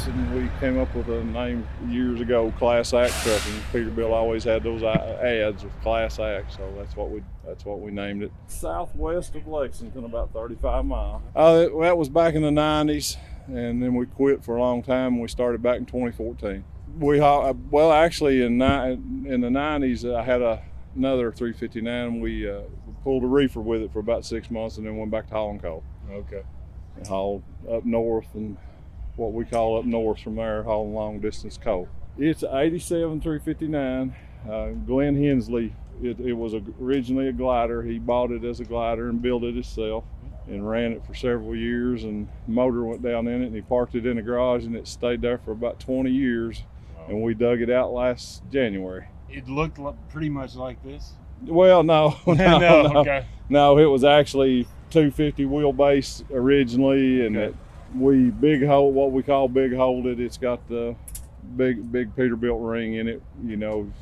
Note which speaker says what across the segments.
Speaker 1: and we came up with a name years ago, Class Act Trucking. Peterbilt always had those ads with Class Act, so that's what we named it. Southwest of Lexington, about 35 miles. That was back in the 90s, and then we quit for a long time, and we started back in 2014. Well, actually, in the 90s, I had another 359. We pulled a reefer with it for about 6 months, and then went back to hauling coal.
Speaker 2: Okay.
Speaker 1: And hauled up north, and what we call up north from there, hauling long distance coal. It's an 87 359. Glenn Hensley, it was originally a glider. He bought it as a glider and built it himself and ran it for several years, and the motor went down in it, and he parked it in the garage, and it stayed there for about 20 years. Wow. And we dug it out last January.
Speaker 2: It looked pretty much like this?
Speaker 1: Well, no.
Speaker 2: Okay.
Speaker 1: No, it was actually 250 wheelbase originally, and
Speaker 2: okay.
Speaker 1: We what we call big holed it. It's got the big Peterbilt ring in it,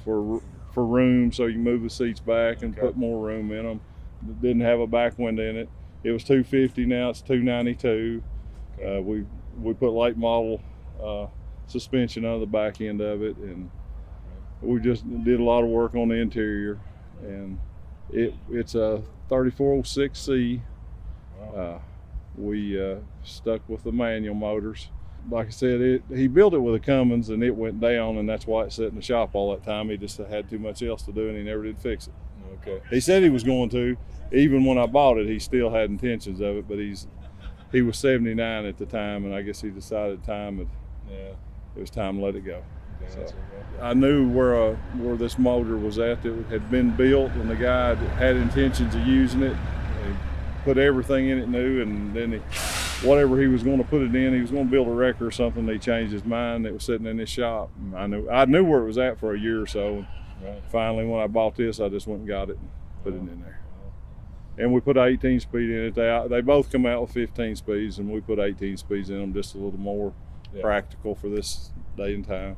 Speaker 1: for room, so you can move the seats back and put more room in them. It didn't have a back window in it. It was 250. Now it's 292. Okay. We put late model suspension on the back end of it, and we just did a lot of work on the interior. And it's a 3406C. Wow. We stuck with the manual motors. Like I said, he built it with a Cummins, and it went down, and that's why it sat in the shop all that time. He just had too much else to do, and he never did fix it.
Speaker 2: Okay.
Speaker 1: He said he was going to. Even when I bought it, he still had intentions of it, but he was 79 at the time, and I guess he decided it was time to let it go. So I knew where this motor was at. It had been built, and the guy had intentions of using it. He put everything in it new, and then whatever he was going to put it in, he was going to build a wrecker or something. He changed his mind. It was sitting in his shop. I knew where it was at for a year or so. Right. Finally, when I bought this, I just went and got it and put it in there. And we put 18 speed in it. They both come out with 15 speeds, and we put 18 speeds in them, just a little more practical for this day and time.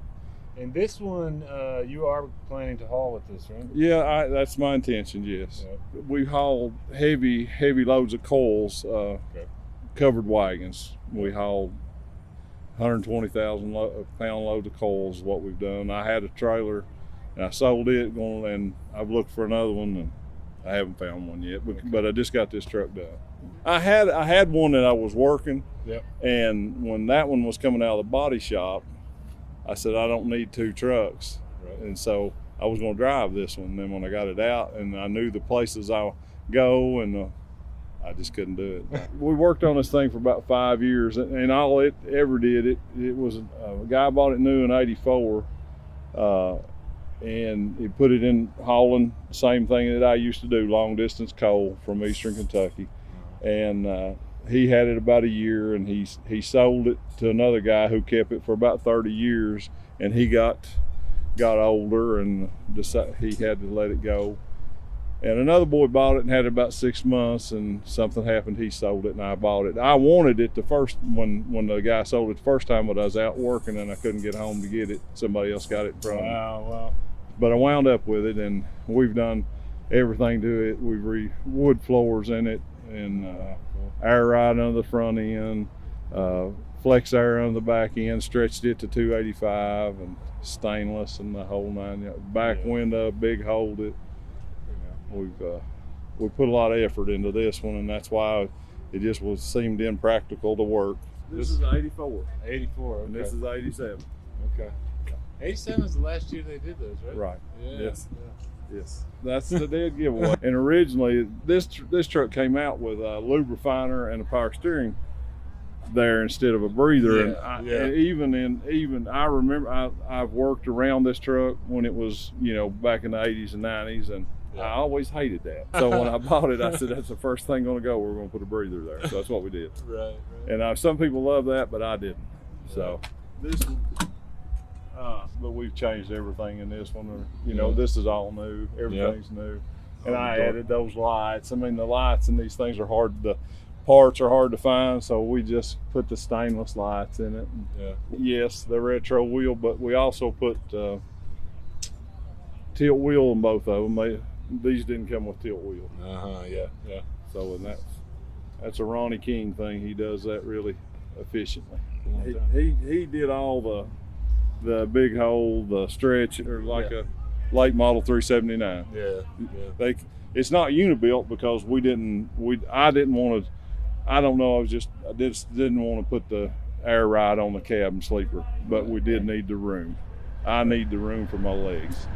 Speaker 2: And this one, you are planning to haul with this, right?
Speaker 1: Yeah, that's my intention, yes. Yeah. We hauled heavy loads of coils, covered wagons. We hauled 120,000 pound loads of coils is what we've done. I had a trailer, and I sold it, and I've looked for another one, and I haven't found one yet, but I just got this truck done. I had one that I was working, and when that one was coming out of the body shop, I said, I don't need two trucks. Right. And so I was going to drive this one. And then when I got it out, and I knew the places I go, and I just couldn't do it. We worked on this thing for about 5 years, and all it ever did, it was a guy bought it new in '84, and he put it in hauling, same thing that I used to do, long distance coal from eastern Kentucky. And he had it about a year, and he sold it to another guy who kept it for about 30 years, and he got older and decided he had to let it go. And another boy bought it and had it about 6 months, and something happened. He sold it, and I bought it. I wanted it when the guy sold it the first time, but I was out working and I couldn't get home to get it. Somebody else got it in front of me.
Speaker 2: Wow.
Speaker 1: But I wound up with it, and we've done everything to it. We've wood floors in it, and air ride under the front end, flex air under the back end, stretched it to 285, and stainless and the whole nine. Back window, big hold it. We put a lot of effort into this one, and that's why it just seemed impractical to work. This is 84.
Speaker 2: 84, okay.
Speaker 1: And this is 87.
Speaker 2: Okay. 87 is the last year they did those, right?
Speaker 1: Right.
Speaker 2: Yeah.
Speaker 1: Yes. Yeah. Yes. That's the dead giveaway. And originally, this truck came out with a lube refiner and a power steering there instead of a breather. And even I remember I've worked around this truck when it was back in the 80s and 90s, and I always hated that. So when I bought it, I said, that's the first thing going to go. We're going to put a breather there. So that's what we did.
Speaker 2: Right.
Speaker 1: And some people love that, but I didn't. So this one, but we've changed everything in this one. This is all new. Everything's new. And I added those lights. I mean, the lights in these things are hard. The parts are hard to find, so we just put the stainless lights in it. Yes, the retro wheel, but we also put tilt wheel in both of them. These didn't come with tilt wheel.
Speaker 2: Yeah.
Speaker 1: So, and that's a Ronnie King thing. He does that really efficiently.
Speaker 2: A long time.
Speaker 1: He did all the big hole, the stretch, or like a late model 379.
Speaker 2: Yeah.
Speaker 1: It's not unibuilt because I didn't want to. I don't know. I just didn't want to put the air ride on the cabin sleeper, but we did need the room. I need the room for my legs.